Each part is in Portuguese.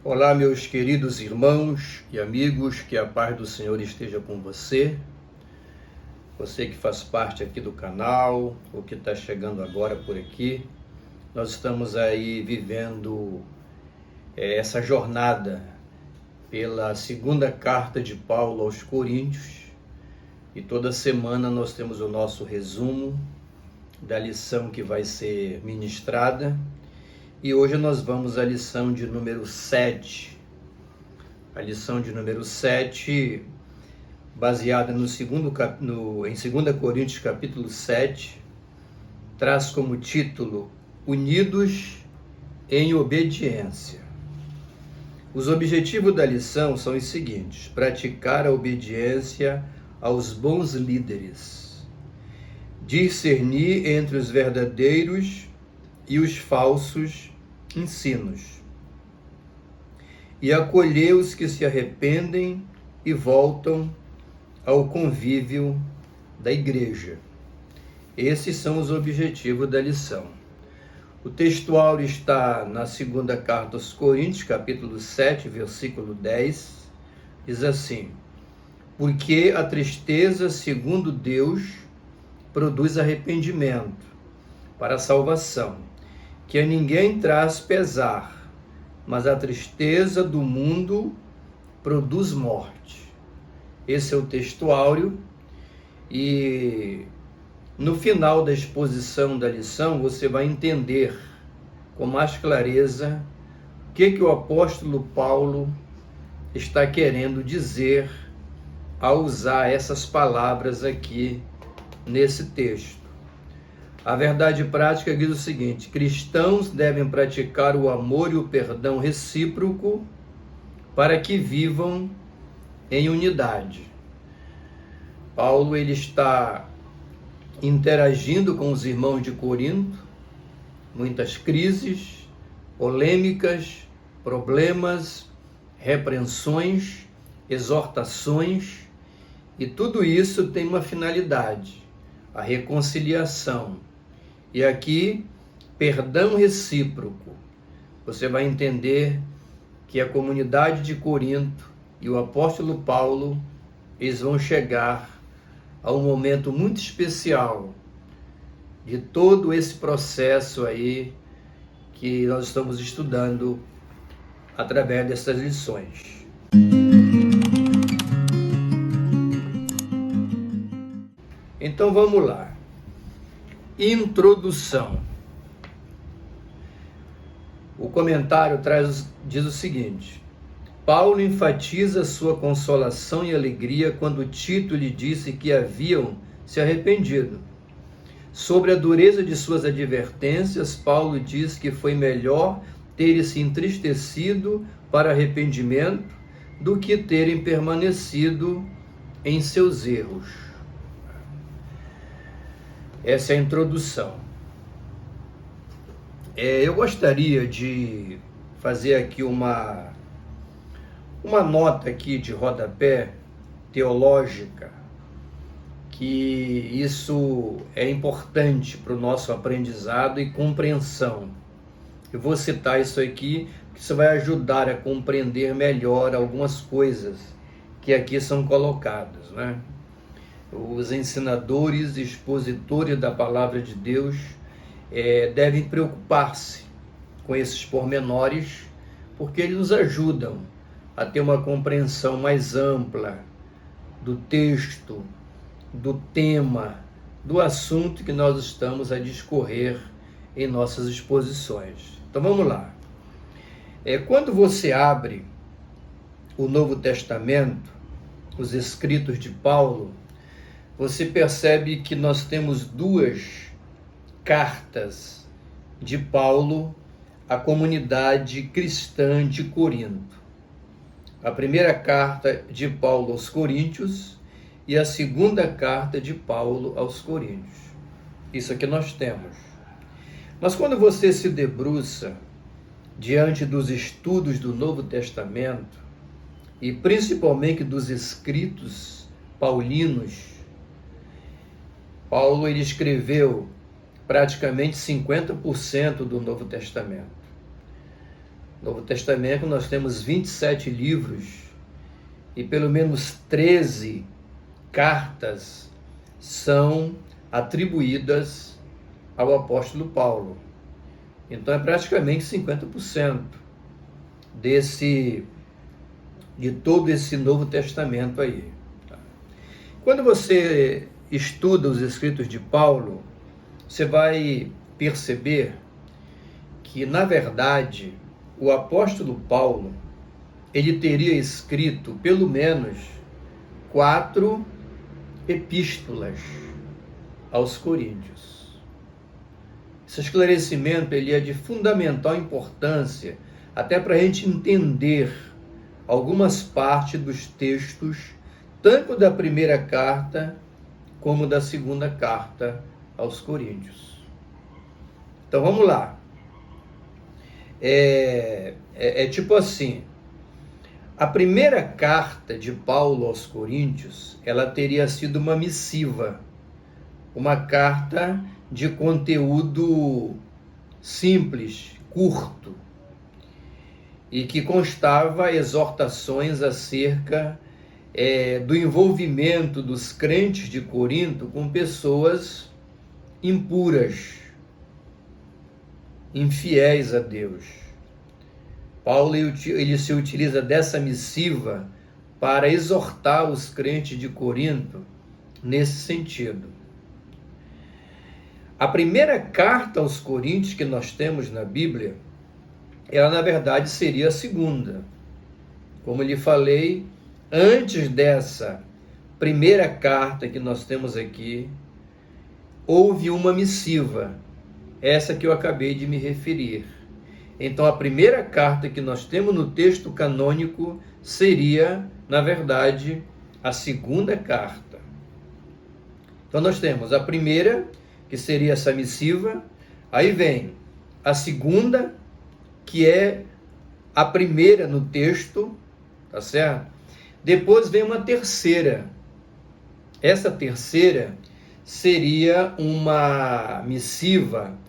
Olá, meus queridos irmãos e amigos, que a paz do Senhor esteja com você. Você que faz parte aqui do canal, ou que está chegando agora por aqui, nós estamos aí vivendo essa jornada pela segunda carta de Paulo aos Coríntios, e toda semana nós temos o nosso resumo da lição que vai ser ministrada. E hoje nós vamos à lição de número 7. A lição de número 7, baseada em 2 Coríntios capítulo 7, traz como título Unidos em Obediência. Os objetivos da lição são os seguintes: praticar a obediência aos bons líderes, discernir entre os verdadeiros e os falsos ensinos, e acolher os que se arrependem e voltam ao convívio da igreja. Esses são os objetivos da lição. O textual está na segunda carta aos Coríntios, capítulo 7, versículo 10, diz assim: porque a tristeza, segundo Deus, produz arrependimento para a salvação, que a ninguém traz pesar, mas a tristeza do mundo produz morte. Esse é o texto áureo, e no final da exposição da lição você vai entender com mais clareza o que o apóstolo Paulo está querendo dizer ao usar essas palavras aqui nesse texto. A verdade prática diz o seguinte: cristãos devem praticar o amor e o perdão recíproco para que vivam em unidade. Paulo ele está interagindo com os irmãos de Corinto, muitas crises, polêmicas, problemas, repreensões, exortações, e tudo isso tem uma finalidade: a reconciliação. E aqui, perdão recíproco. Você vai entender que a comunidade de Corinto e o apóstolo Paulo, eles vão chegar a um momento muito especial de todo esse processo aí que nós estamos estudando através dessas lições. Então vamos lá. Introdução. O comentário diz o seguinte: Paulo enfatiza sua consolação e alegria quando Tito lhe disse que haviam se arrependido. Sobre a dureza de suas advertências, Paulo diz que foi melhor terem se entristecido para arrependimento do que terem permanecido em seus erros. Essa é a introdução. Eu gostaria de fazer aqui uma nota aqui de rodapé teológica, que isso é importante para o nosso aprendizado e compreensão. Eu vou citar isso aqui, porque isso vai ajudar a compreender melhor algumas coisas que aqui são colocadas, né? Os ensinadores e expositores da palavra de Deus devem preocupar-se com esses pormenores, porque eles nos ajudam a ter uma compreensão mais ampla do texto, do tema, do assunto que nós estamos a discorrer em nossas exposições. Então vamos lá. Quando você abre o Novo Testamento, os escritos de Paulo, você percebe que nós temos duas cartas de Paulo à comunidade cristã de Corinto. A primeira carta de Paulo aos Coríntios e a segunda carta de Paulo aos Coríntios. Isso aqui nós temos. Mas quando você se debruça diante dos estudos do Novo Testamento, e principalmente dos escritos paulinos, Paulo ele escreveu praticamente 50% do Novo Testamento. No Novo Testamento nós temos 27 livros e pelo menos 13 cartas são atribuídas ao apóstolo Paulo. Então é praticamente 50% de todo esse Novo Testamento aí. Quando você estuda os escritos de Paulo, você vai perceber que, na verdade, o apóstolo Paulo, ele teria escrito pelo menos 4 epístolas aos Coríntios. Esse esclarecimento ele é de fundamental importância, até para a gente entender algumas partes dos textos, tanto da primeira carta como da segunda carta aos Coríntios. Então vamos lá. Tipo assim, a primeira carta de Paulo aos Coríntios, ela teria sido uma missiva, uma carta de conteúdo simples, curto, e que constava exortações acerca do envolvimento dos crentes de Corinto com pessoas impuras, infiéis a Deus. Paulo ele se utiliza dessa missiva para exortar os crentes de Corinto nesse sentido. A primeira carta aos Coríntios que nós temos na Bíblia, ela na verdade seria a segunda. Como lhe falei, antes dessa primeira carta que nós temos aqui, houve uma missiva, essa que eu acabei de me referir. Então, a primeira carta que nós temos no texto canônico seria, na verdade, a segunda carta. Então, nós temos a primeira, que seria essa missiva, aí vem a segunda, que é a primeira no texto, tá certo? Depois vem uma terceira. Essa terceira seria uma missiva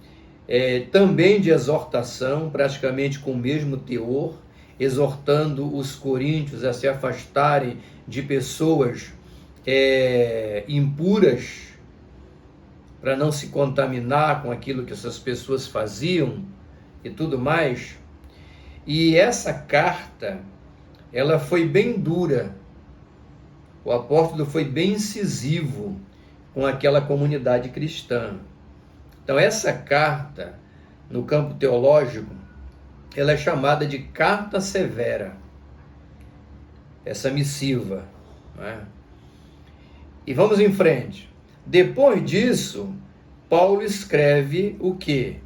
também de exortação, praticamente com o mesmo teor, exortando os coríntios a se afastarem de pessoas impuras, para não se contaminar com aquilo que essas pessoas faziam e tudo mais. E essa carta, ela foi bem dura. O apóstolo foi bem incisivo com aquela comunidade cristã. Então, essa carta, no campo teológico, ela é chamada de carta severa. Essa missiva, né? E vamos em frente. Depois disso, Paulo escreve o quê?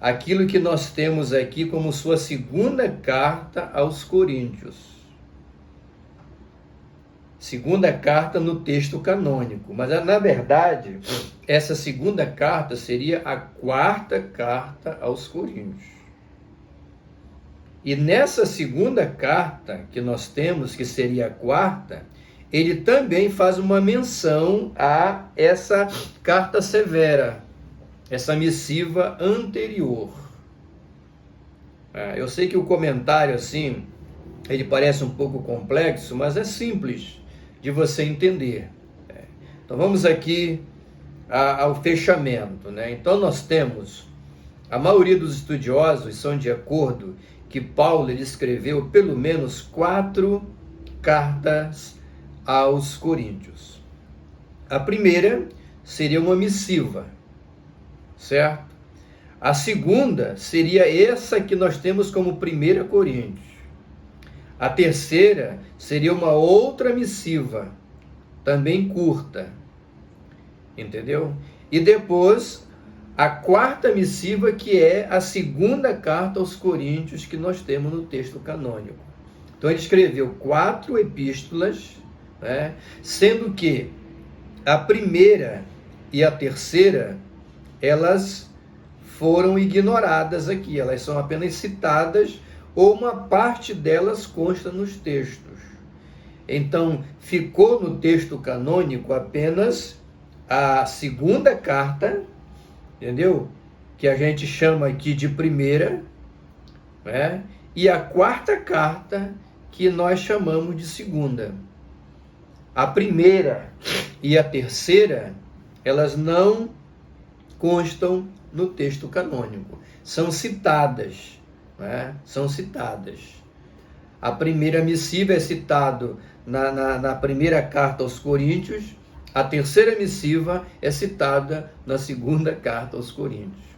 Aquilo que nós temos aqui como sua segunda carta aos Coríntios. Segunda carta no texto canônico, mas na verdade, essa segunda carta seria a quarta carta aos Coríntios. E nessa segunda carta que nós temos, que seria a quarta, ele também faz uma menção a essa carta severa, essa missiva anterior. Eu sei que o comentário assim, ele parece um pouco complexo, mas é simples de você entender. Então vamos aqui ao fechamento, né? Então nós temos, a maioria dos estudiosos são de acordo que Paulo ele escreveu pelo menos 4 cartas aos Coríntios. A primeira seria uma missiva, certo? A segunda seria essa que nós temos como 1 Coríntios. A terceira seria uma outra missiva, também curta, entendeu? E depois, a quarta missiva, que é a segunda carta aos Coríntios que nós temos no texto canônico. Então, ele escreveu 4 epístolas, né? Sendo que a primeira e a terceira, elas foram ignoradas aqui, elas são apenas citadas, ou uma parte delas consta nos textos. Então, ficou no texto canônico apenas a segunda carta, entendeu? Que a gente chama aqui de primeira, né? e a quarta carta, que nós chamamos de segunda. A primeira e a terceira, elas não constam no texto canônico. São citadas, né? São citadas. A primeira missiva é citado na primeira carta aos Coríntios, a terceira missiva é citada na segunda carta aos Coríntios.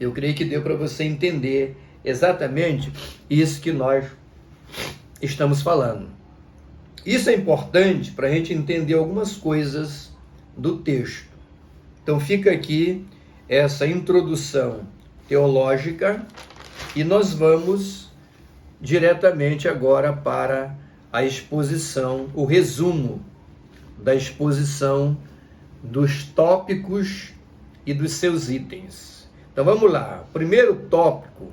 Eu creio que deu para você entender exatamente isso que nós estamos falando. Isso é importante para a gente entender algumas coisas do texto. Então fica aqui essa introdução teológica e nós vamos diretamente agora para a exposição, o resumo da exposição dos tópicos e dos seus itens. Então vamos lá. Primeiro tópico,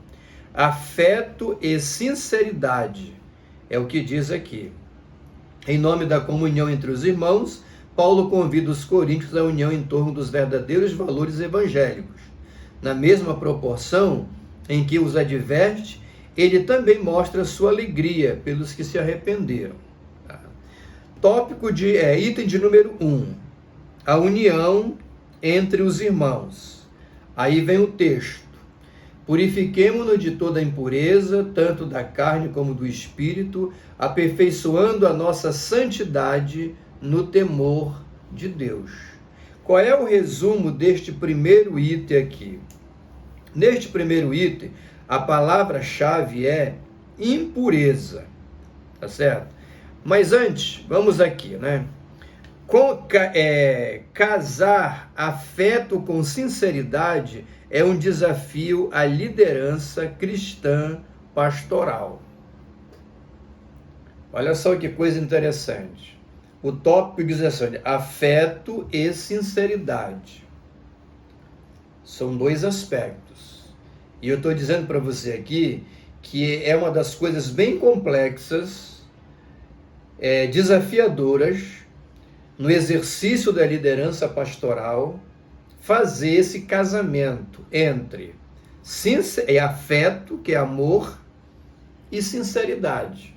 afeto e sinceridade, é o que diz aqui. Em nome da comunhão entre os irmãos, Paulo convida os coríntios à união em torno dos verdadeiros valores evangélicos. Na mesma proporção em que os adverte, ele também mostra sua alegria pelos que se arrependeram. Tópico item de número 1, a união entre os irmãos. Aí vem o texto. Purifiquemo-nos de toda impureza, tanto da carne como do espírito, aperfeiçoando a nossa santidade no temor de Deus. Qual é o resumo deste primeiro item aqui? Neste primeiro item, a palavra-chave é impureza, tá certo? Mas antes, vamos aqui, né? Casar afeto com sinceridade é um desafio à liderança cristã pastoral. Olha só que coisa interessante. O tópico diz assim, afeto e sinceridade. São dois aspectos. E eu estou dizendo para você aqui que é uma das coisas bem complexas, desafiadoras, no exercício da liderança pastoral, fazer esse casamento entre afeto, que é amor, e sinceridade.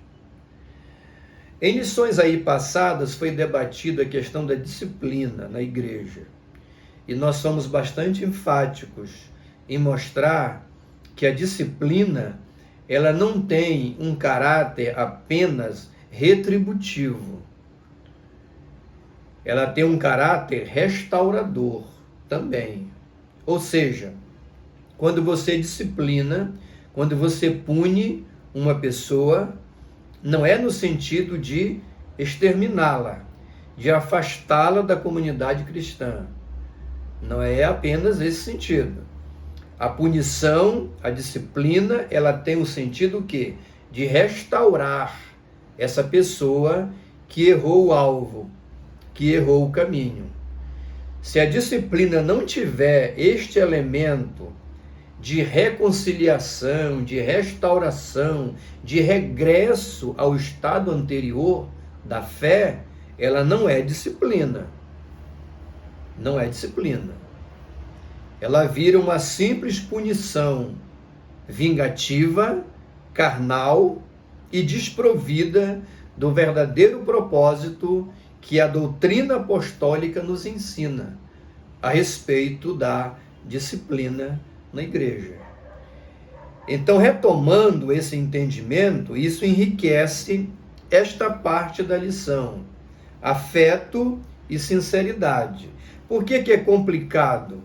Em lições aí passadas foi debatida a questão da disciplina na igreja. E nós somos bastante enfáticos em mostrar que a disciplina, ela não tem um caráter apenas retributivo. Ela tem um caráter restaurador também. Ou seja, quando você disciplina, quando você pune uma pessoa, não é no sentido de exterminá-la, de afastá-la da comunidade cristã. Não é apenas esse sentido. A punição, a disciplina, ela tem o sentido o quê? De restaurar essa pessoa que errou o alvo, que errou o caminho. Se a disciplina não tiver este elemento de reconciliação, de restauração, de regresso ao estado anterior da fé, ela não é disciplina. Não é disciplina. Ela vira uma simples punição vingativa, carnal e desprovida do verdadeiro propósito que a doutrina apostólica nos ensina a respeito da disciplina na igreja. Então, retomando esse entendimento, isso enriquece esta parte da lição, afeto e sinceridade. Por que é complicado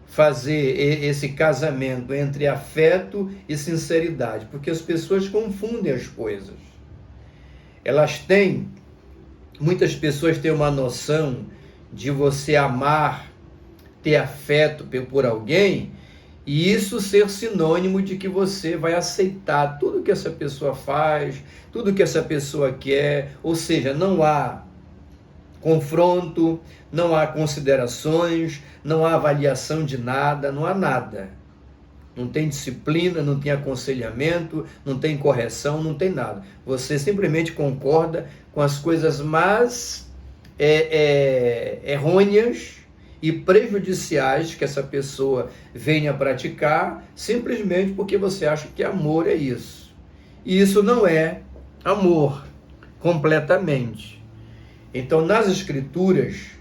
fazer esse casamento entre afeto e sinceridade? Porque as pessoas confundem as coisas. Muitas pessoas têm uma noção de você amar, ter afeto por alguém, e isso ser sinônimo de que você vai aceitar tudo que essa pessoa faz, tudo que essa pessoa quer, ou seja, não há confronto, não há considerações, não há avaliação de nada, não há nada. Não tem disciplina, não tem aconselhamento, não tem correção, não tem nada. Você simplesmente concorda com as coisas mais errôneas e prejudiciais que essa pessoa venha praticar, simplesmente porque você acha que amor é isso. E isso não é amor completamente. Então, nas Escrituras,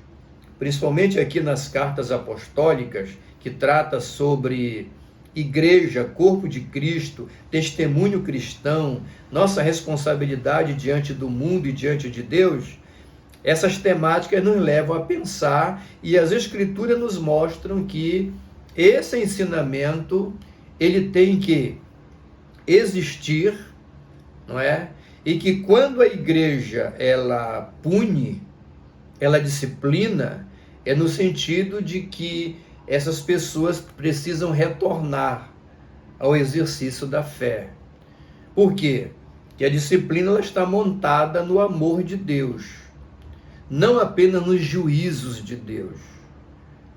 principalmente aqui nas cartas apostólicas, que trata sobre igreja, corpo de Cristo, testemunho cristão, nossa responsabilidade diante do mundo e diante de Deus, essas temáticas nos levam a pensar, e as Escrituras nos mostram que esse ensinamento, ele tem que existir, não é? E que quando a igreja, ela pune, ela disciplina, é no sentido de que essas pessoas precisam retornar ao exercício da fé. Por quê? Porque a disciplina, ela está montada no amor de Deus, não apenas nos juízos de Deus.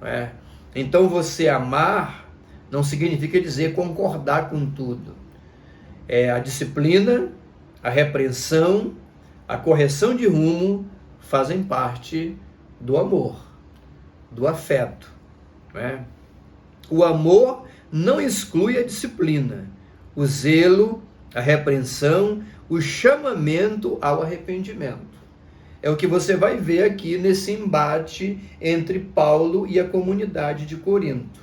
Não é? Então, você amar não significa dizer concordar com tudo. A disciplina, a repreensão, a correção de rumo fazem parte do amor, do afeto. Não é? O amor não exclui a disciplina, o zelo, a repreensão, o chamamento ao arrependimento. É o que você vai ver aqui nesse embate entre Paulo e a comunidade de Corinto.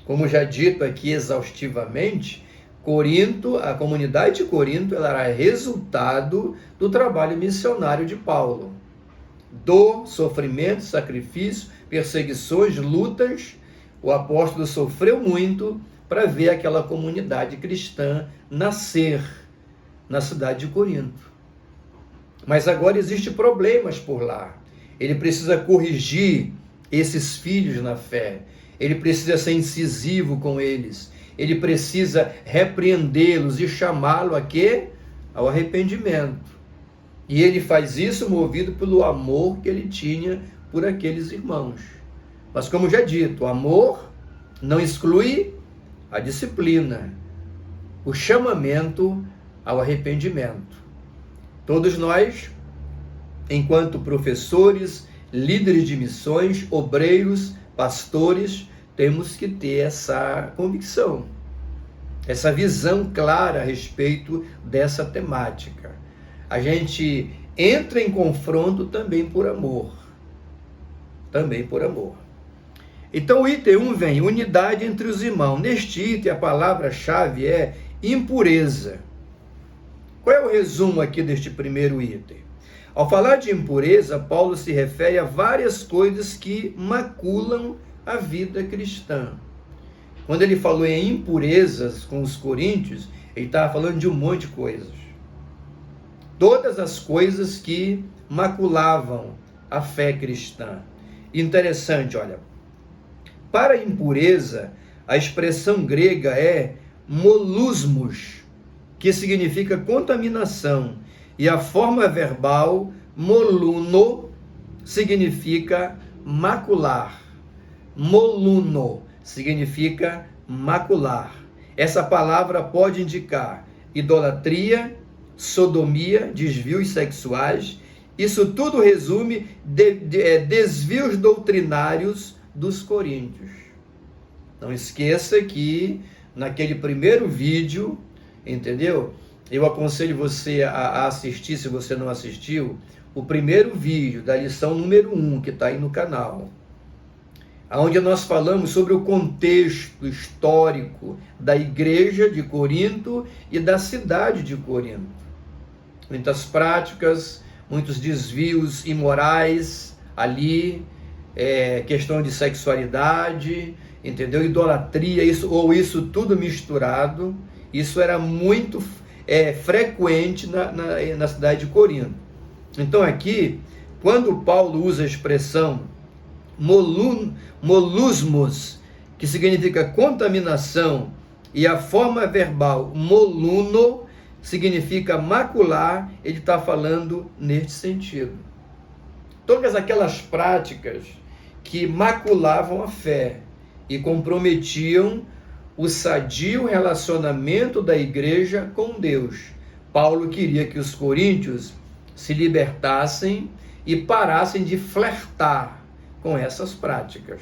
Como já dito aqui exaustivamente, a comunidade de Corinto, ela era resultado do trabalho missionário de Paulo. Dor, sofrimento, sacrifício, perseguições, lutas. O apóstolo sofreu muito para ver aquela comunidade cristã nascer na cidade de Corinto. Mas agora existem problemas por lá. Ele precisa corrigir esses filhos na fé. Ele precisa ser incisivo com eles. Ele precisa repreendê-los e chamá-lo a quê? Ao arrependimento. E ele faz isso movido pelo amor que ele tinha por aqueles irmãos. Mas como já dito, o amor não exclui a disciplina, o chamamento ao arrependimento. Todos nós, enquanto professores, líderes de missões, obreiros, pastores, temos que ter essa convicção, essa visão clara a respeito dessa temática. A gente entra em confronto também por amor. Também por amor. Então o item 1 vem, unidade entre os irmãos. Neste item a palavra-chave é impureza. Qual é o resumo aqui deste primeiro item? Ao falar de impureza, Paulo se refere a várias coisas que maculam a vida cristã. Quando ele falou em impurezas com os coríntios, ele estava falando de um monte de coisas. Todas as coisas que maculavam a fé cristã. Interessante, olha. Para impureza, a expressão grega é molusmos, que significa contaminação, e a forma verbal moluno significa macular. Moluno significa macular. Essa palavra pode indicar idolatria, sodomia, desvios sexuais. Isso tudo resume desvios doutrinários dos coríntios. Não esqueça que naquele primeiro vídeo, entendeu? Eu aconselho você a assistir, se você não assistiu, o primeiro vídeo da lição número 1, que está aí no canal, onde nós falamos sobre o contexto histórico da igreja de Corinto e da cidade de Corinto. Muitas práticas, muitos desvios imorais ali, questão de sexualidade, entendeu? Idolatria, isso tudo misturado. Isso era muito frequente na cidade de Corinto. Então aqui, quando Paulo usa a expressão molusmos, que significa contaminação, e a forma verbal moluno, significa macular, ele está falando neste sentido. Todas aquelas práticas que maculavam a fé e comprometiam o sadio relacionamento da igreja com Deus. Paulo queria que os coríntios se libertassem e parassem de flertar com essas práticas.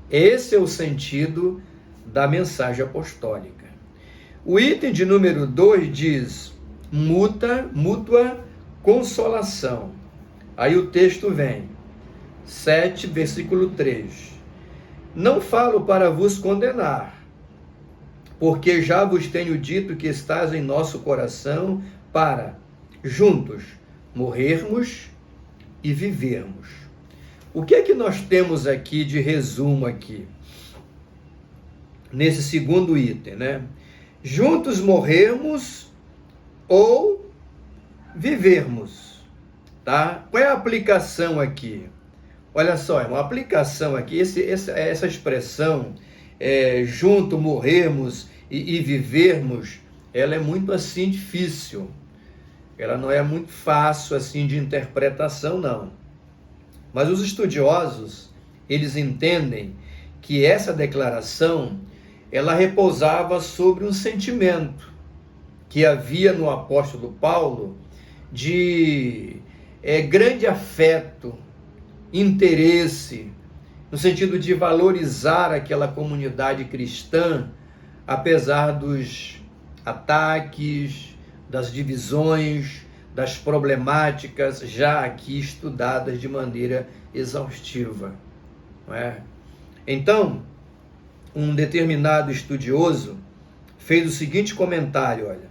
Esse é o sentido da mensagem apostólica. O item de número 2 diz mútua consolação. Aí o texto vem, 7, versículo 3. Não falo para vos condenar, porque já vos tenho dito que estás em nosso coração para, juntos, morrermos e vivermos. O que é que nós temos aqui de resumo aqui? Nesse segundo item, né? Juntos morrermos ou vivermos, tá? Qual é a aplicação aqui? Olha só, é uma aplicação aqui, essa expressão, junto morrermos e vivermos, ela é muito assim difícil, ela não é muito fácil assim de interpretação, não. Mas os estudiosos, eles entendem que essa declaração, ela repousava sobre um sentimento que havia no apóstolo Paulo de grande afeto, interesse, no sentido de valorizar aquela comunidade cristã, apesar dos ataques, das divisões, das problemáticas já aqui estudadas de maneira exaustiva, não é? Então, um determinado estudioso fez o seguinte comentário, olha: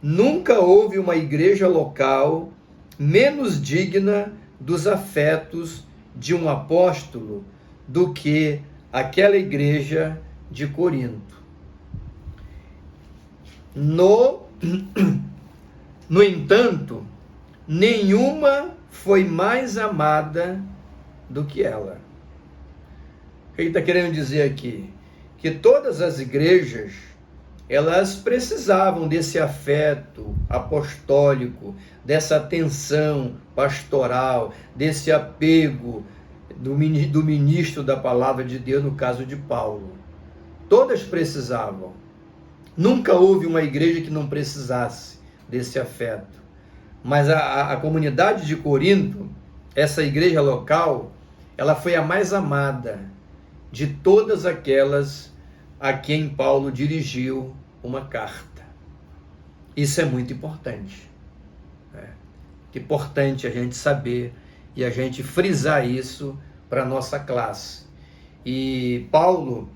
nunca houve uma igreja local menos digna dos afetos de um apóstolo do que aquela igreja de Corinto. No entanto, nenhuma foi mais amada do que ela. O que ele está querendo dizer aqui? Que todas as igrejas, elas precisavam desse afeto apostólico, dessa atenção pastoral, desse apego do ministro da palavra de Deus, no caso de Paulo. Todas precisavam. Nunca houve uma igreja que não precisasse desse afeto. Mas a comunidade de Corinto, essa igreja local, ela foi a mais amada de todas aquelas a quem Paulo dirigiu uma carta. Isso é muito importante. É importante a gente saber e a gente frisar isso para a nossa classe. E Paulo,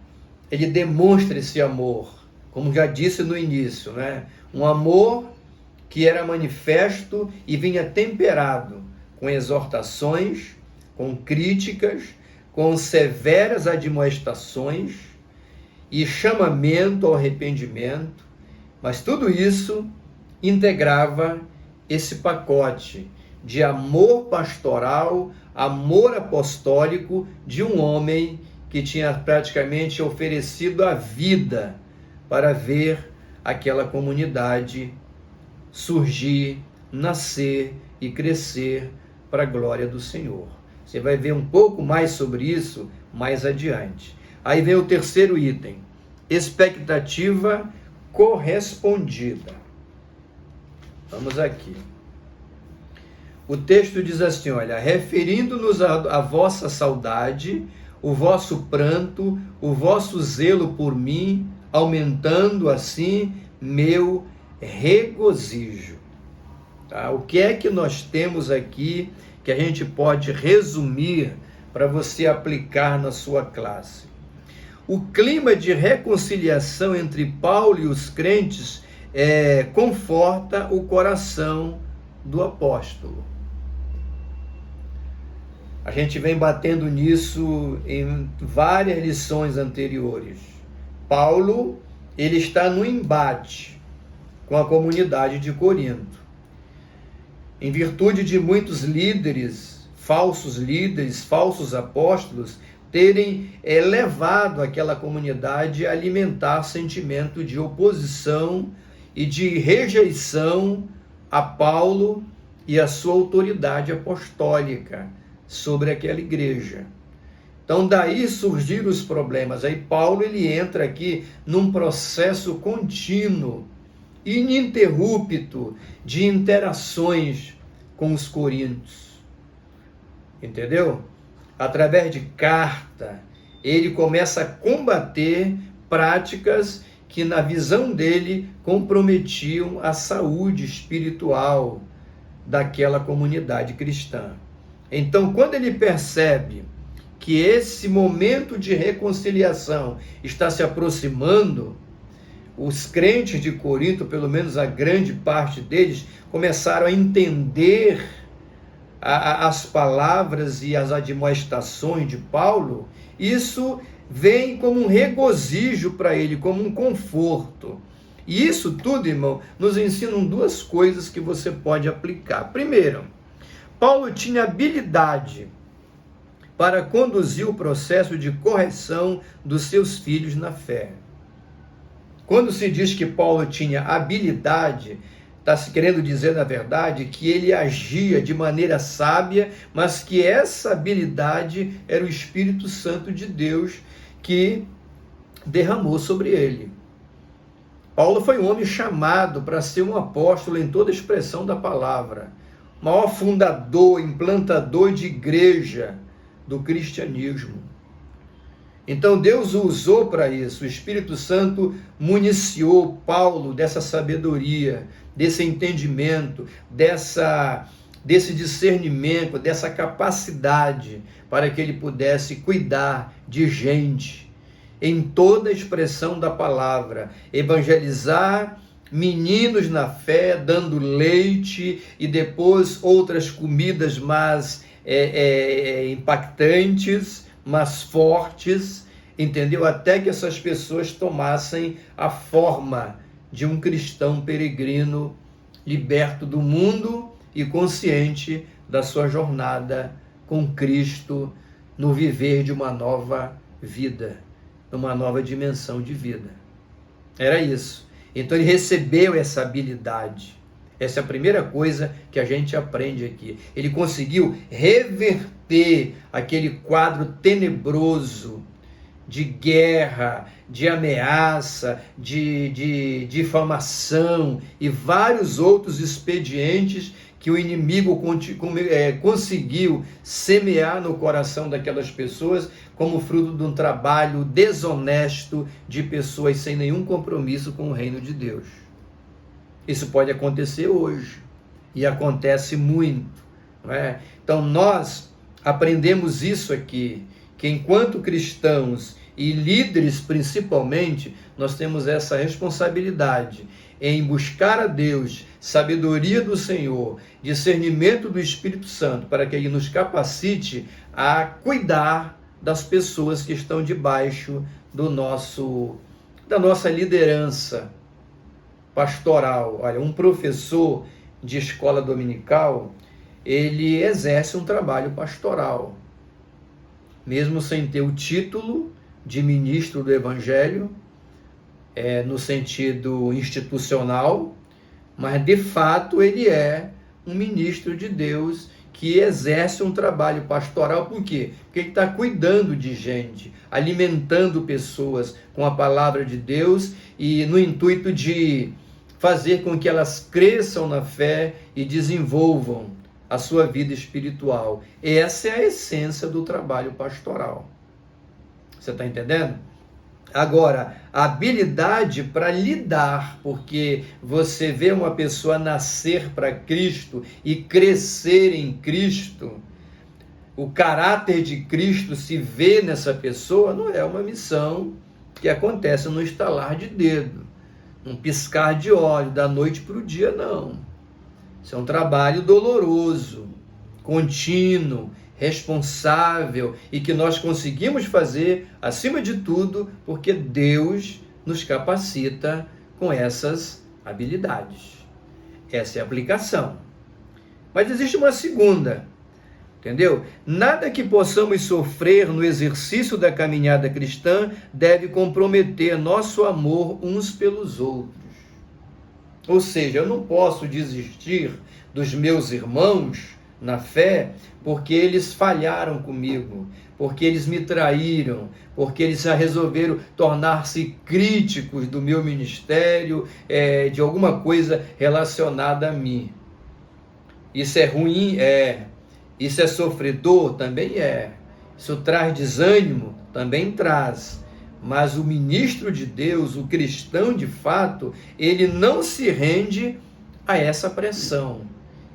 ele demonstra esse amor, como já disse no início, né? Um amor que era manifesto e vinha temperado com exortações, com críticas, com severas admoestações e chamamento ao arrependimento, mas tudo isso integrava esse pacote de amor pastoral, amor apostólico de um homem que tinha praticamente oferecido a vida para ver aquela comunidade surgir, nascer e crescer para a glória do Senhor. Você vai ver um pouco mais sobre isso mais adiante. Aí vem o terceiro item, expectativa correspondida. Vamos aqui. O texto diz assim, olha: referindo-nos à vossa saudade, o vosso pranto, o vosso zelo por mim, aumentando assim meu regozijo. Tá? O que é que nós temos aqui que a gente pode resumir para você aplicar na sua classe? O clima de reconciliação entre Paulo e os crentes conforta o coração do apóstolo. A gente vem batendo nisso em várias lições anteriores. Paulo, ele está no embate com a comunidade de Corinto. Em virtude de muitos líderes, falsos apóstolos, terem levado aquela comunidade a alimentar sentimento de oposição e de rejeição a Paulo e a sua autoridade apostólica sobre aquela igreja. Então daí surgiram os problemas. Aí Paulo, ele entra aqui num processo contínuo, ininterrupto de interações com os coríntios. Entendeu? Através de carta, ele começa a combater práticas que na visão dele comprometiam a saúde espiritual daquela comunidade cristã. Então, quando ele percebe que esse momento de reconciliação está se aproximando, os crentes de Corinto, pelo menos a grande parte deles, começaram a entender as palavras e as admoestações de Paulo. Isso vem como um regozijo para ele, como um conforto. E isso tudo, irmão, nos ensinam duas coisas que você pode aplicar. Primeiro, Paulo tinha habilidade para conduzir o processo de correção dos seus filhos na fé. Quando se diz que Paulo tinha habilidade, está se querendo dizer, na verdade, que ele agia de maneira sábia, mas que essa habilidade era o Espírito Santo de Deus que derramou sobre ele. Paulo foi um homem chamado para ser um apóstolo em toda a expressão da palavra, maior fundador, implantador de igreja do cristianismo. Então Deus o usou para isso. O Espírito Santo municiou Paulo dessa sabedoria, desse entendimento, desse discernimento, dessa capacidade para que ele pudesse cuidar de gente em toda a expressão da palavra, evangelizar meninos na fé, dando leite e depois outras comidas mais impactantes, mas fortes, entendeu? Até que essas pessoas tomassem a forma de um cristão peregrino, liberto do mundo e consciente da sua jornada com Cristo no viver de uma nova vida, numa nova dimensão de vida. Era isso. Então ele recebeu essa habilidade. Essa é a primeira coisa que a gente aprende aqui. Ele conseguiu reverter aquele quadro tenebroso de guerra, de ameaça, de difamação e vários outros expedientes que o inimigo conseguiu semear no coração daquelas pessoas como fruto de um trabalho desonesto de pessoas sem nenhum compromisso com o reino de Deus. Isso pode acontecer hoje, e acontece muito, não é? Então nós aprendemos isso aqui, que enquanto cristãos e líderes principalmente, nós temos essa responsabilidade em buscar a Deus, sabedoria do Senhor, discernimento do Espírito Santo, para que Ele nos capacite a cuidar das pessoas que estão debaixo da nossa liderança pastoral. Olha, um professor de escola dominical, ele exerce um trabalho pastoral, mesmo sem ter o título de ministro do Evangelho, no sentido institucional, mas de fato ele é um ministro de Deus que exerce um trabalho pastoral. Por quê? Porque ele está cuidando de gente, alimentando pessoas com a palavra de Deus e no intuito de fazer com que elas cresçam na fé e desenvolvam a sua vida espiritual. Essa é a essência do trabalho pastoral. Você está entendendo? Agora, a habilidade para lidar, porque você vê uma pessoa nascer para Cristo e crescer em Cristo, o caráter de Cristo se vê nessa pessoa, não é uma missão que acontece no estalar de dedo, num piscar de olho, da noite para o dia, não. Isso é um trabalho doloroso, contínuo, responsável e que nós conseguimos fazer, acima de tudo, porque Deus nos capacita com essas habilidades. Essa é a aplicação. Mas existe uma segunda, entendeu? Nada que possamos sofrer no exercício da caminhada cristã deve comprometer nosso amor uns pelos outros. Ou seja, eu não posso desistir dos meus irmãos na fé porque eles falharam comigo, porque eles me traíram, porque eles já resolveram tornar-se críticos do meu ministério, de alguma coisa relacionada a mim. Isso é ruim? Isso é sofredor? Também é. Isso traz desânimo? Também traz. Mas o ministro de Deus, o cristão de fato, ele não se rende a essa pressão.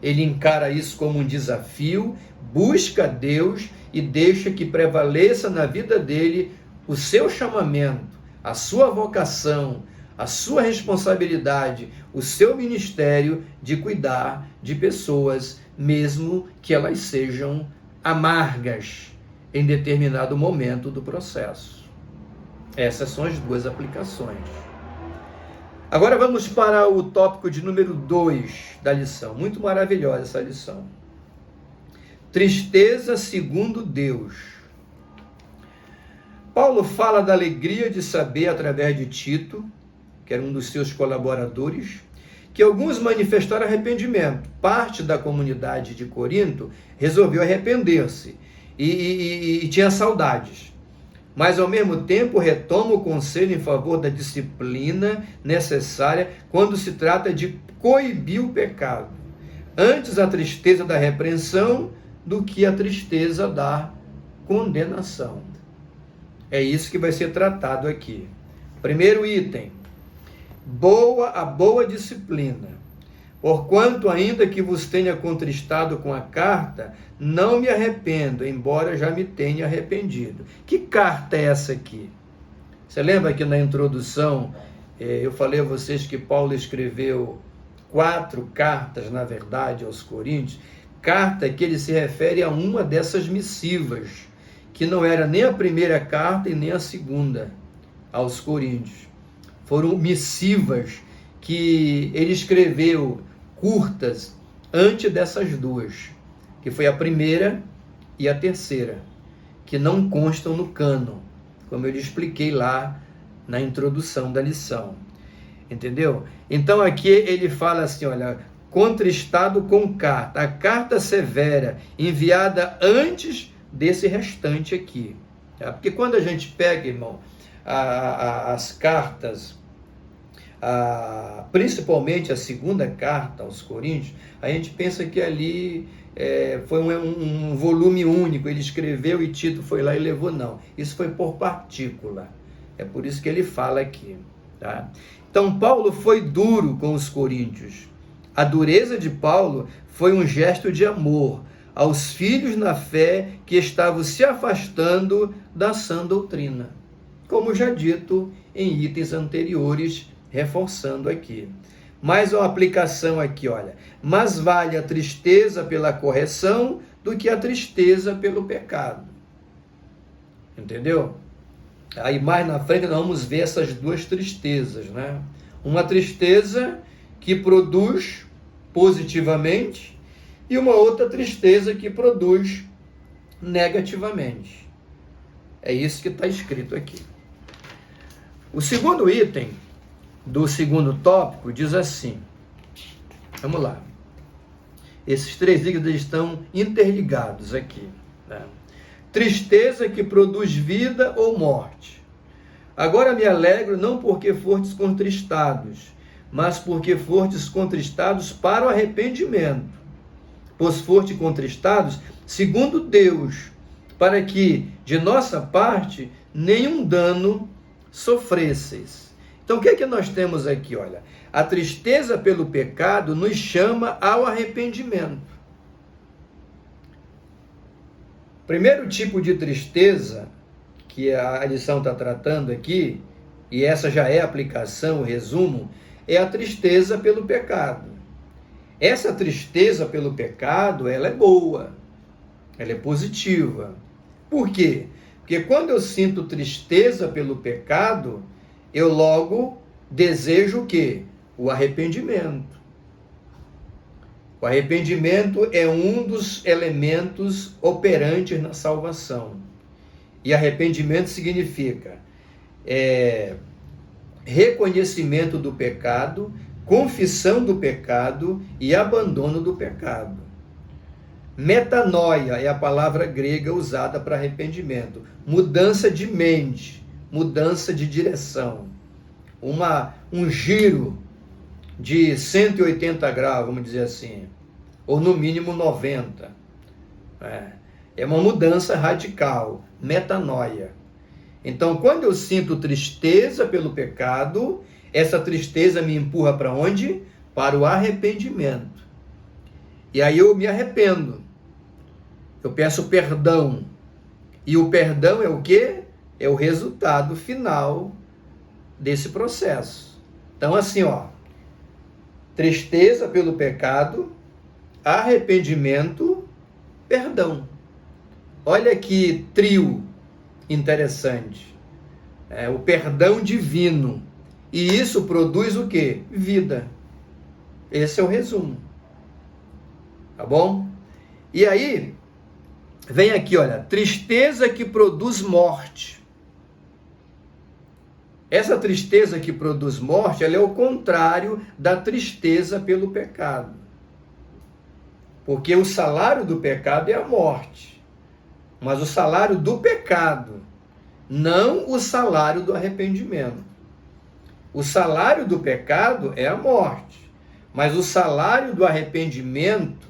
Ele encara isso como um desafio, busca Deus e deixa que prevaleça na vida dele o seu chamamento, a sua vocação, a sua responsabilidade, o seu ministério de cuidar de pessoas, mesmo que elas sejam amargas em determinado momento do processo. Essas são as duas aplicações. Agora vamos para o tópico de número 2 da lição. Muito maravilhosa essa lição. Tristeza segundo Deus. Paulo fala da alegria de saber, através de Tito, que era um dos seus colaboradores, que alguns manifestaram arrependimento. Parte da comunidade de Corinto resolveu arrepender-se e tinha saudades. Mas, ao mesmo tempo, retoma o conselho em favor da disciplina necessária quando se trata de coibir o pecado. Antes a tristeza da repreensão do que a tristeza da condenação. É isso que vai ser tratado aqui. Primeiro item. A boa disciplina. Porquanto, ainda que vos tenha contristado com a carta, não me arrependo, embora já me tenha arrependido. Que carta é essa aqui? Você lembra que na introdução eu falei a vocês que Paulo escreveu 4 cartas, na verdade, aos Coríntios? Carta que ele se refere a uma dessas missivas, que não era nem a primeira carta e nem a segunda aos Coríntios. Foram missivas que ele escreveu, curtas, antes dessas duas, que foi a primeira e a terceira, que não constam no cânon, como eu lhe expliquei lá na introdução da lição. Entendeu? Então aqui ele fala assim, olha, contristado com carta, a carta severa, enviada antes desse restante aqui. Tá? Porque quando a gente pega, irmão, as cartas, principalmente a segunda carta aos Coríntios, a gente pensa que ali foi um volume único, ele escreveu e Tito foi lá e levou. Não, isso foi por partícula, é por isso que ele fala aqui, tá? Então Paulo foi duro com os coríntios. A dureza de Paulo foi um gesto de amor aos filhos na fé que estavam se afastando da sã doutrina, como já dito em itens anteriores, reforçando aqui. Mais uma aplicação aqui, olha. Mas vale a tristeza pela correção do que a tristeza pelo pecado. Entendeu? Aí mais na frente nós vamos ver essas duas tristezas, né? Uma tristeza que produz positivamente e uma outra tristeza que produz negativamente. É isso que está escrito aqui. O segundo item do segundo tópico diz assim, vamos lá, esses 3 itens estão interligados aqui, né? Tristeza que produz vida ou morte. Agora me alegro não porque fortes contristados, mas porque fortes contristados para o arrependimento, pois fortes contristados segundo Deus, para que de nossa parte nenhum dano sofresseis. Então, o que é que nós temos aqui? Olha, a tristeza pelo pecado nos chama ao arrependimento. Primeiro tipo de tristeza que a lição está tratando aqui, e essa já é a aplicação, o resumo, é a tristeza pelo pecado. Essa tristeza pelo pecado, ela é boa, ela é positiva. Por quê? Porque quando eu sinto tristeza pelo pecado, eu logo desejo o quê? O arrependimento. O arrependimento é um dos elementos operantes na salvação. E arrependimento significa reconhecimento do pecado, confissão do pecado e abandono do pecado. Metanoia é a palavra grega usada para arrependimento. Mudança de mente, mudança de direção. Um giro de 180 graus, vamos dizer assim, ou no mínimo 90. É uma mudança radical, metanoia. Então, quando eu sinto tristeza pelo pecado, essa tristeza me empurra para onde? Para o arrependimento. E aí eu me arrependo. Eu peço perdão. E o perdão é o quê? É o resultado final desse processo. Então, assim, tristeza pelo pecado, arrependimento, perdão. Olha que trio interessante. O perdão divino. E isso produz o quê? Vida. Esse é o resumo. Tá bom? E aí, vem aqui, olha, tristeza que produz morte. Essa tristeza que produz morte, ela é o contrário da tristeza pelo pecado. Porque o salário do pecado é a morte. Mas o salário do pecado, não o salário do arrependimento. O salário do pecado é a morte. Mas o salário do arrependimento,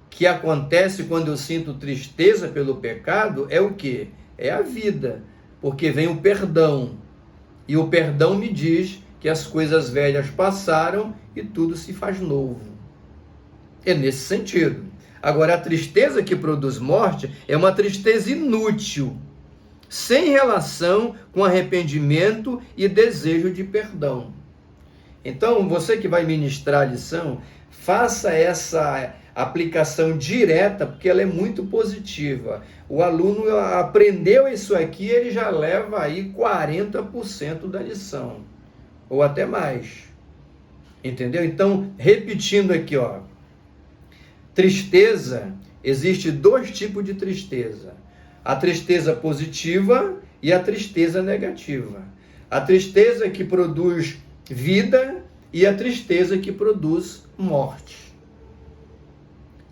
que acontece quando eu sinto tristeza pelo pecado, é o quê? É a vida. Porque vem o perdão. E o perdão me diz que as coisas velhas passaram e tudo se faz novo. É nesse sentido. Agora, a tristeza que produz morte é uma tristeza inútil, sem relação com arrependimento e desejo de perdão. Então, você que vai ministrar a lição, faça essa aplicação direta, porque ela é muito positiva. O aluno aprendeu isso aqui, ele já leva aí 40% da lição, ou até mais. Entendeu? Então, repetindo aqui, tristeza, existe 2 tipos de tristeza. A tristeza positiva e a tristeza negativa. A tristeza que produz vida e a tristeza que produz morte.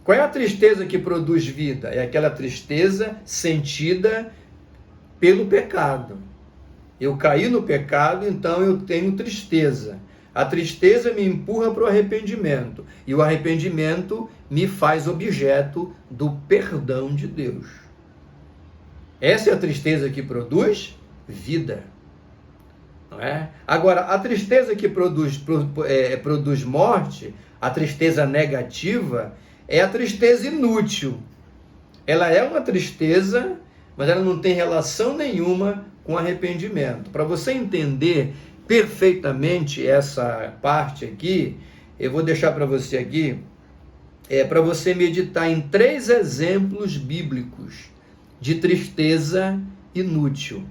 Qual é a tristeza que produz vida? É aquela tristeza sentida pelo pecado. Eu caí no pecado, então eu tenho tristeza. A tristeza me empurra para o arrependimento. E o arrependimento me faz objeto do perdão de Deus. Essa é a tristeza que produz vida. Não é? Agora, a tristeza que produz morte, a tristeza negativa, é a tristeza inútil. Ela é uma tristeza, mas ela não tem relação nenhuma com arrependimento. Para você entender perfeitamente essa parte aqui, eu vou deixar para você aqui, para você meditar em 3 exemplos bíblicos de tristeza inútil,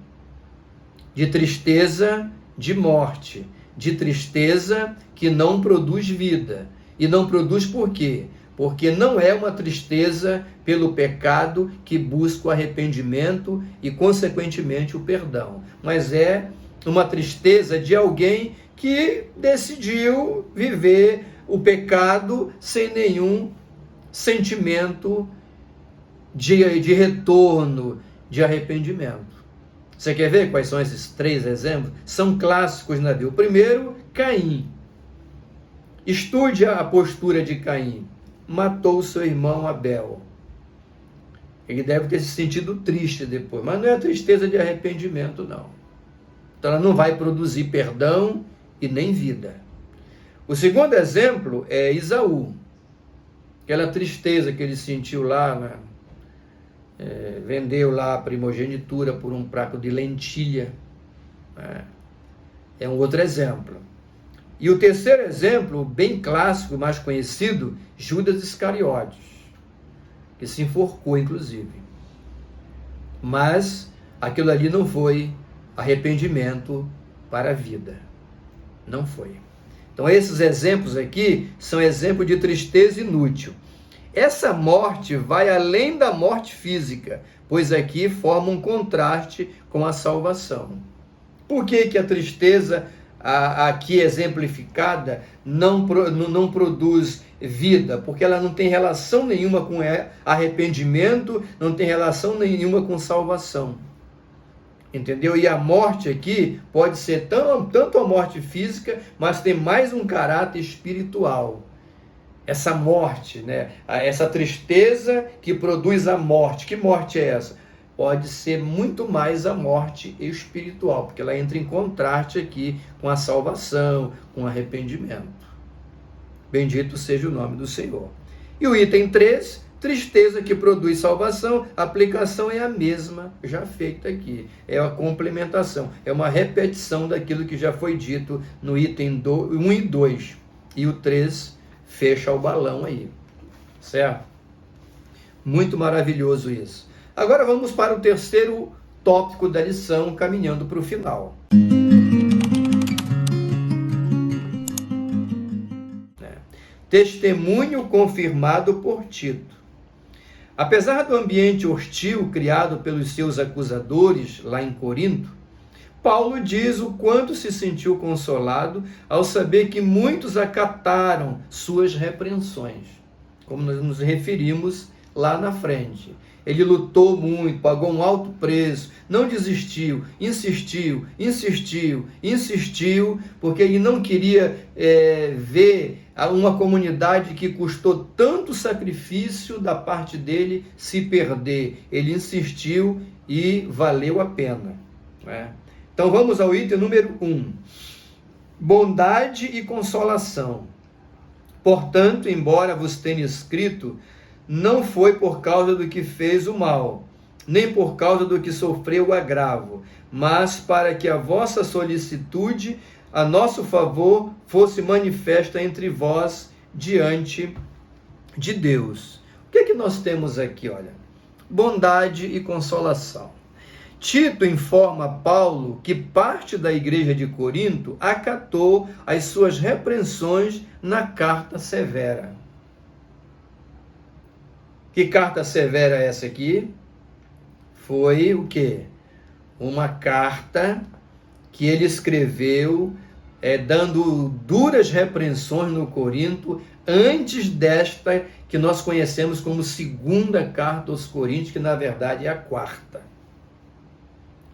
de tristeza de morte, de tristeza que não produz vida. E não produz por quê? Porque não é uma tristeza pelo pecado que busca o arrependimento e, consequentemente, o perdão. Mas é uma tristeza de alguém que decidiu viver o pecado sem nenhum sentimento de retorno, de arrependimento. Você quer ver quais são esses 3 exemplos? São clássicos na Bíblia. O primeiro, Caim. Estude a postura de Caim. Matou seu irmão Abel. Ele deve ter se sentido triste depois, mas não é a tristeza de arrependimento, não. Então ela não vai produzir perdão e nem vida. O segundo exemplo é Esaú. Aquela tristeza que ele sentiu lá, vendeu lá a primogenitura por um prato de lentilha. É um outro exemplo. E o terceiro exemplo, bem clássico, mais conhecido, Judas Iscariotes, que se enforcou, inclusive. Mas aquilo ali não foi arrependimento para a vida. Não foi. Então, esses exemplos aqui são exemplos de tristeza inútil. Essa morte vai além da morte física, pois aqui forma um contraste com a salvação. Por que a tristeza aqui exemplificada não produz vida? Porque ela não tem relação nenhuma com arrependimento, não tem relação nenhuma com salvação. Entendeu? E a morte aqui pode ser tanto a morte física, mas tem mais um caráter espiritual. Essa morte, essa tristeza que produz a morte. Que morte é essa? pode ser muito mais a morte espiritual, porque ela entra em contraste aqui com a salvação, com o arrependimento. Bendito seja o nome do Senhor. E o item 3, tristeza que produz salvação, a aplicação é a mesma, já feita aqui. É a complementação, é uma repetição daquilo que já foi dito no item 1 e 2. E o 3 fecha o balão aí, certo? Muito maravilhoso isso. Agora vamos para o terceiro tópico da lição, caminhando para o final. Testemunho confirmado por Tito. Apesar do ambiente hostil criado pelos seus acusadores lá em Corinto, Paulo diz o quanto se sentiu consolado ao saber que muitos acataram suas repreensões, como nós nos referimos lá na frente. Ele lutou muito, pagou um alto preço, não desistiu, insistiu, porque ele não queria ver uma comunidade que custou tanto sacrifício da parte dele se perder. Ele insistiu e valeu a pena, né? Então vamos ao item número 1. Bondade e consolação. Portanto, embora vos tenha escrito, não foi por causa do que fez o mal, nem por causa do que sofreu o agravo, mas para que a vossa solicitude a nosso favor fosse manifesta entre vós diante de Deus. O que é que nós temos aqui? Olha, bondade e consolação. Tito informa Paulo que parte da igreja de Corinto acatou as suas repreensões na carta severa. Que carta severa é essa aqui? Foi o quê? Uma carta que ele escreveu dando duras repreensões no Corinto, antes desta que nós conhecemos como segunda carta aos Coríntios, que na verdade é a quarta.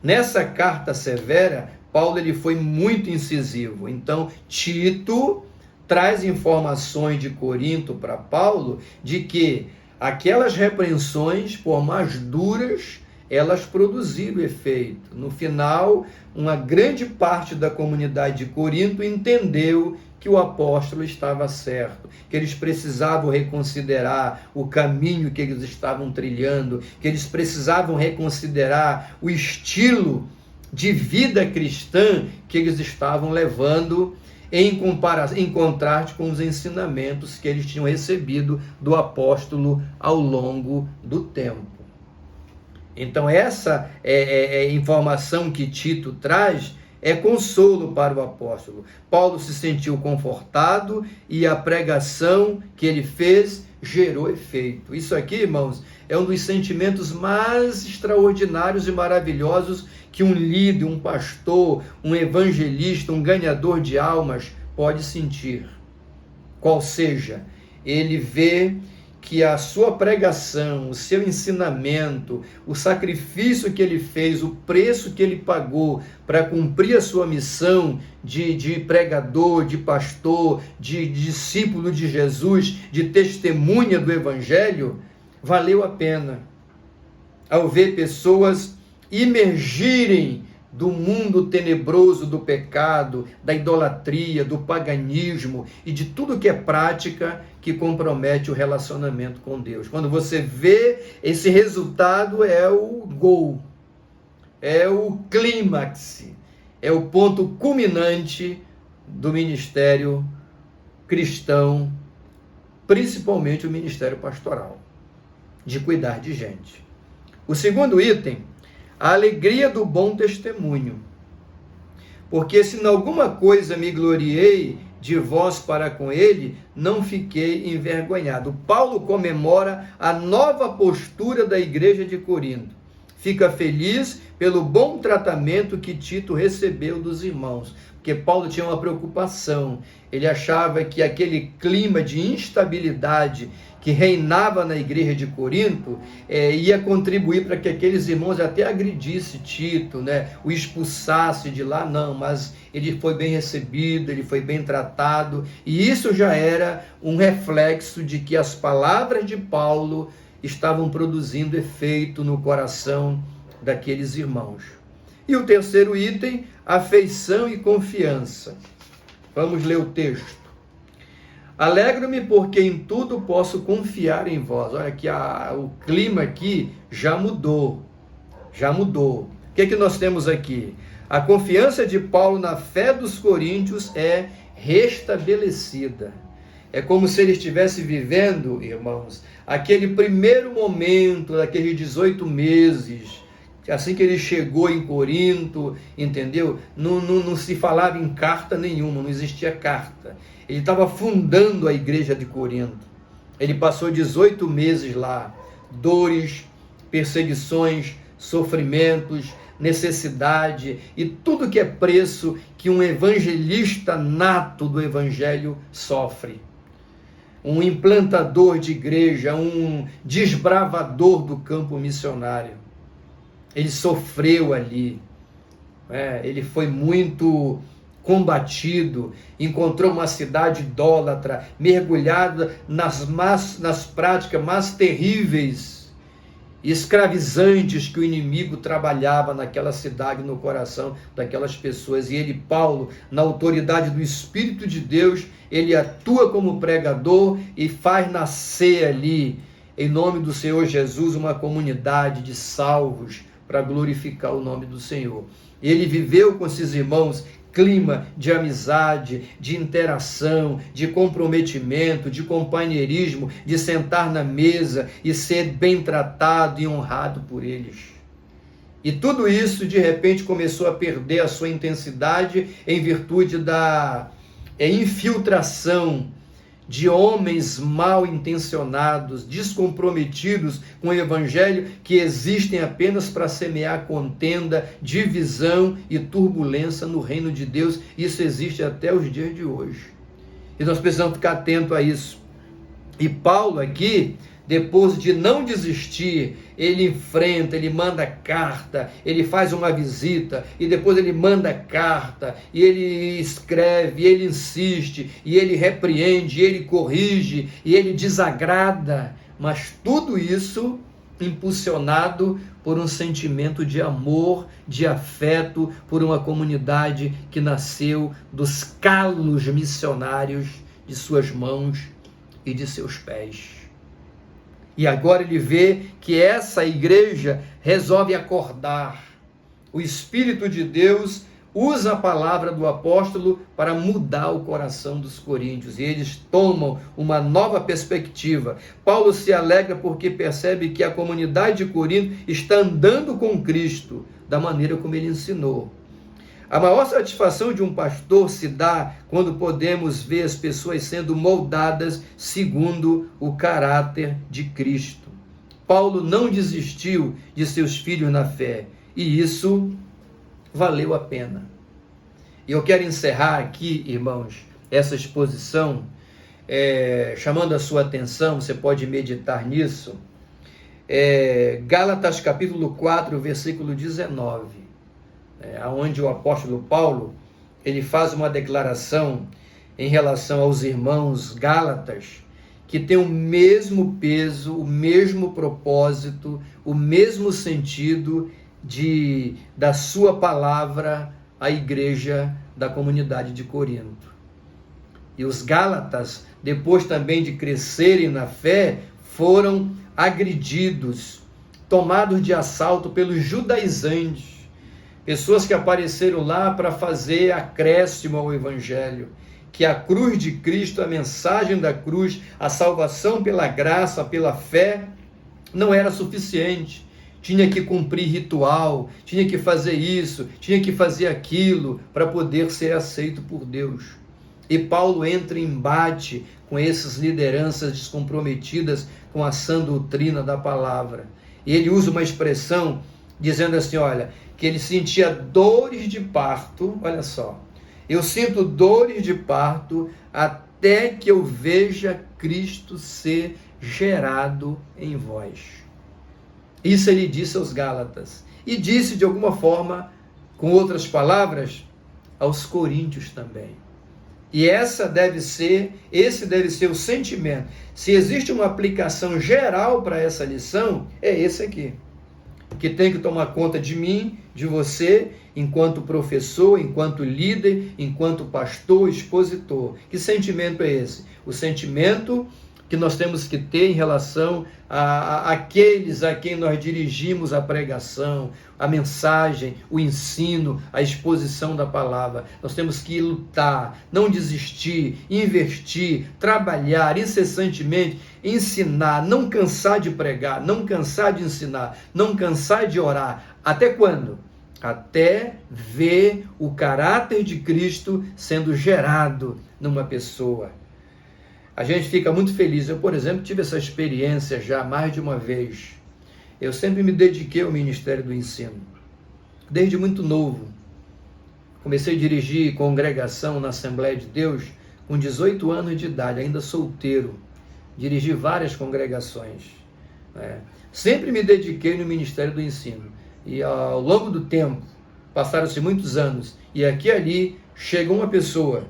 Nessa carta severa, Paulo ele foi muito incisivo. Então, Tito traz informações de Corinto para Paulo de que aquelas repreensões, por mais duras, elas produziram efeito. No final, uma grande parte da comunidade de Corinto entendeu que o apóstolo estava certo, que eles precisavam reconsiderar o caminho que eles estavam trilhando, que eles precisavam reconsiderar o estilo de vida cristã que eles estavam levando em contraste com os ensinamentos que eles tinham recebido do apóstolo ao longo do tempo. Então essa informação que Tito traz é consolo para o apóstolo. Paulo se sentiu confortado e a pregação que ele fez gerou efeito. Isso aqui, irmãos, é um dos sentimentos mais extraordinários e maravilhosos que um líder, um pastor, um evangelista, um ganhador de almas pode sentir. Qual seja, ele vê que a sua pregação, o seu ensinamento, o sacrifício que ele fez, o preço que ele pagou para cumprir a sua missão de pregador, de pastor, de discípulo de Jesus, de testemunha do Evangelho, valeu a pena. Ao ver pessoas imergirem do mundo tenebroso do pecado, da idolatria, do paganismo e de tudo que é prática que compromete o relacionamento com Deus. Quando você vê esse resultado, é o gol, é o clímax, é o ponto culminante do ministério cristão, principalmente o ministério pastoral, de cuidar de gente. O segundo item, a alegria do bom testemunho. Porque se em alguma coisa me gloriei de vós para com ele, não fiquei envergonhado. Paulo comemora a nova postura da igreja de Corinto. Fica feliz pelo bom tratamento que Tito recebeu dos irmãos. Porque Paulo tinha uma preocupação. Ele achava que aquele clima de instabilidade que reinava na igreja de Corinto ia contribuir para que aqueles irmãos até agredissem Tito, né? O expulsasse de lá. Não, mas ele foi bem recebido, ele foi bem tratado, e isso já era um reflexo de que as palavras de Paulo estavam produzindo efeito no coração daqueles irmãos. E o terceiro item, afeição e confiança. Vamos ler o texto. Alegro-me porque em tudo posso confiar em vós. Olha que o clima aqui já mudou. Já mudou. O que é que nós temos aqui? A confiança de Paulo na fé dos coríntios é restabelecida. É como se ele estivesse vivendo, irmãos, aquele primeiro momento, daqueles 18 meses, assim que ele chegou em Corinto, entendeu? Não se falava em carta nenhuma, não existia carta. Ele estava fundando a igreja de Corinto. Ele passou 18 meses lá, dores, perseguições, sofrimentos, necessidade e tudo que é preço que um evangelista nato do evangelho sofre. Um implantador de igreja, um desbravador do campo missionário. Ele sofreu ali, ele foi muito combatido, encontrou uma cidade idólatra, mergulhada nas práticas mais terríveis, escravizantes que o inimigo trabalhava naquela cidade, no coração daquelas pessoas. E ele, Paulo, na autoridade do Espírito de Deus, ele atua como pregador e faz nascer ali, em nome do Senhor Jesus, uma comunidade de salvos para glorificar o nome do Senhor. Ele viveu com esses irmãos clima de amizade, de interação, de comprometimento, de companheirismo, de sentar na mesa e ser bem tratado e honrado por eles. E tudo isso, de repente, começou a perder a sua intensidade em virtude da infiltração de homens mal intencionados, descomprometidos com o evangelho, que existem apenas para semear contenda, divisão e turbulência no reino de Deus. Isso existe até os dias de hoje. E nós precisamos ficar atentos a isso. E Paulo aqui, depois de não desistir, ele enfrenta, ele manda carta, ele faz uma visita, e depois ele manda carta, e ele escreve, e ele insiste, e ele repreende, e ele corrige, e ele desagrada, mas tudo isso impulsionado por um sentimento de amor, de afeto, por uma comunidade que nasceu dos calos missionários de suas mãos e de seus pés. E agora ele vê que essa igreja resolve acordar. O Espírito de Deus usa a palavra do apóstolo para mudar o coração dos coríntios. E eles tomam uma nova perspectiva. Paulo se alegra porque percebe que a comunidade de Corinto está andando com Cristo, da maneira como ele ensinou. A maior satisfação de um pastor se dá quando podemos ver as pessoas sendo moldadas segundo o caráter de Cristo. Paulo não desistiu de seus filhos na fé, e isso valeu a pena. E eu quero encerrar aqui, irmãos, essa exposição, chamando a sua atenção, você pode meditar nisso, Gálatas capítulo 4, versículo 19. Onde o apóstolo Paulo, ele faz uma declaração em relação aos irmãos gálatas, que tem o mesmo peso, o mesmo propósito, o mesmo sentido da sua palavra à igreja da comunidade de Corinto. E os gálatas, depois também de crescerem na fé, foram agredidos, tomados de assalto pelos judaizantes, pessoas que apareceram lá para fazer acréscimo ao evangelho, que a cruz de Cristo, a mensagem da cruz, a salvação pela graça, pela fé, não era suficiente. Tinha que cumprir ritual, tinha que fazer isso, tinha que fazer aquilo para poder ser aceito por Deus. E Paulo entra em embate com essas lideranças descomprometidas com a sã doutrina da palavra. E ele usa uma expressão dizendo assim, olha, que ele sentia dores de parto, olha só, eu sinto dores de parto até que eu veja Cristo ser gerado em vós. Isso ele disse aos Gálatas, e disse de alguma forma, com outras palavras, aos coríntios também. E esse deve ser o sentimento. Se existe uma aplicação geral para essa lição, é esse aqui, que tem que tomar conta de mim, de você, enquanto professor, enquanto líder, enquanto pastor, expositor. Que sentimento é esse? O sentimento que nós temos que ter em relação àqueles a quem nós dirigimos a pregação, a mensagem, o ensino, a exposição da palavra. Nós temos que lutar, não desistir, investir, trabalhar incessantemente, ensinar, não cansar de pregar, não cansar de ensinar, não cansar de orar. Até quando? Até ver o caráter de Cristo sendo gerado numa pessoa. A gente fica muito feliz. Eu, por exemplo, tive essa experiência já mais de uma vez. Eu sempre me dediquei ao ministério do ensino, desde muito novo. Comecei a dirigir congregação na Assembleia de Deus com 18 anos de idade, ainda solteiro. Dirigi várias congregações. Sempre me dediquei no ministério do ensino. E ao longo do tempo, passaram-se muitos anos, e aqui e ali chega uma pessoa,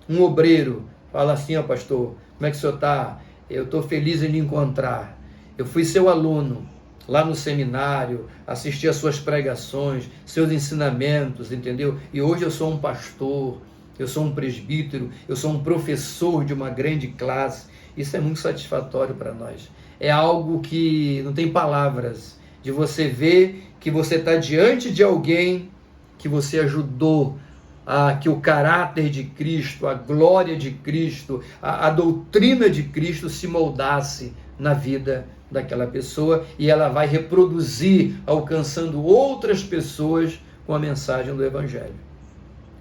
um obreiro, fala assim: ó pastor, como é que o senhor está? Eu estou feliz em lhe encontrar. Eu fui seu aluno lá no seminário, assisti às suas pregações, seus ensinamentos, entendeu? E hoje eu sou um pastor, eu sou um presbítero, eu sou um professor de uma grande classe. Isso é muito satisfatório para nós. É algo que não tem palavras, de você ver que você está diante de alguém que você ajudou a que o caráter de Cristo, a glória de Cristo, a doutrina de Cristo se moldasse na vida daquela pessoa, e ela vai reproduzir, alcançando outras pessoas com a mensagem do Evangelho.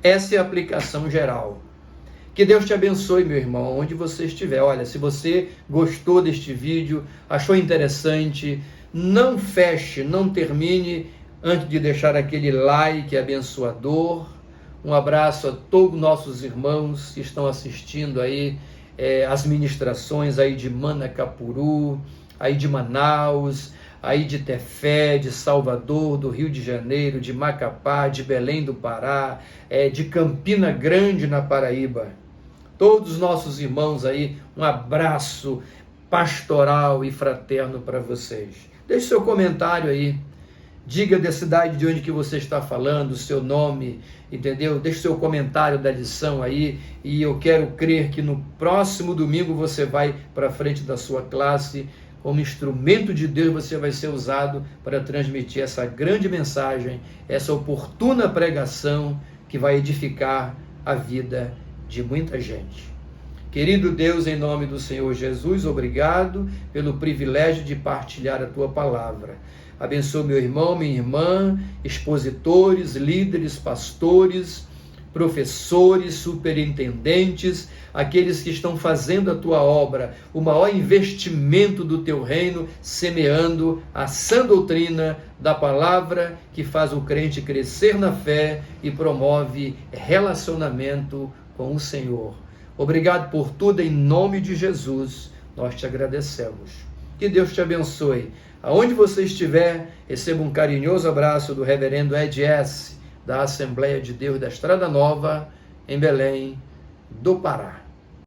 Essa é a aplicação geral. Que Deus te abençoe, meu irmão, onde você estiver. Olha, se você gostou deste vídeo, achou interessante, não feche, não termine antes de deixar aquele like abençoador. Um abraço a todos nossos irmãos que estão assistindo aí as ministrações aí de Manacapuru, aí de Manaus, aí de Tefé, de Salvador, do Rio de Janeiro, de Macapá, de Belém do Pará, de Campina Grande, na Paraíba. Todos os nossos irmãos aí, um abraço pastoral e fraterno para vocês. Deixe seu comentário aí. Diga da cidade de onde que você está falando, o seu nome, entendeu? Deixe seu comentário da lição aí, e eu quero crer que no próximo domingo você vai para frente da sua classe, como instrumento de Deus você vai ser usado para transmitir essa grande mensagem, essa oportuna pregação que vai edificar a vida de muita gente. Querido Deus, em nome do Senhor Jesus, obrigado pelo privilégio de partilhar a Tua palavra. Abençoa meu irmão, minha irmã, expositores, líderes, pastores, professores, superintendentes, aqueles que estão fazendo a Tua obra, o maior investimento do Teu reino, semeando a sã doutrina da palavra que faz o crente crescer na fé e promove relacionamento com o Senhor. Obrigado por tudo, em nome de Jesus, nós te agradecemos. Que Deus te abençoe. Aonde você estiver, receba um carinhoso abraço do reverendo Ed S., da Assembleia de Deus da Estrada Nova, em Belém do Pará.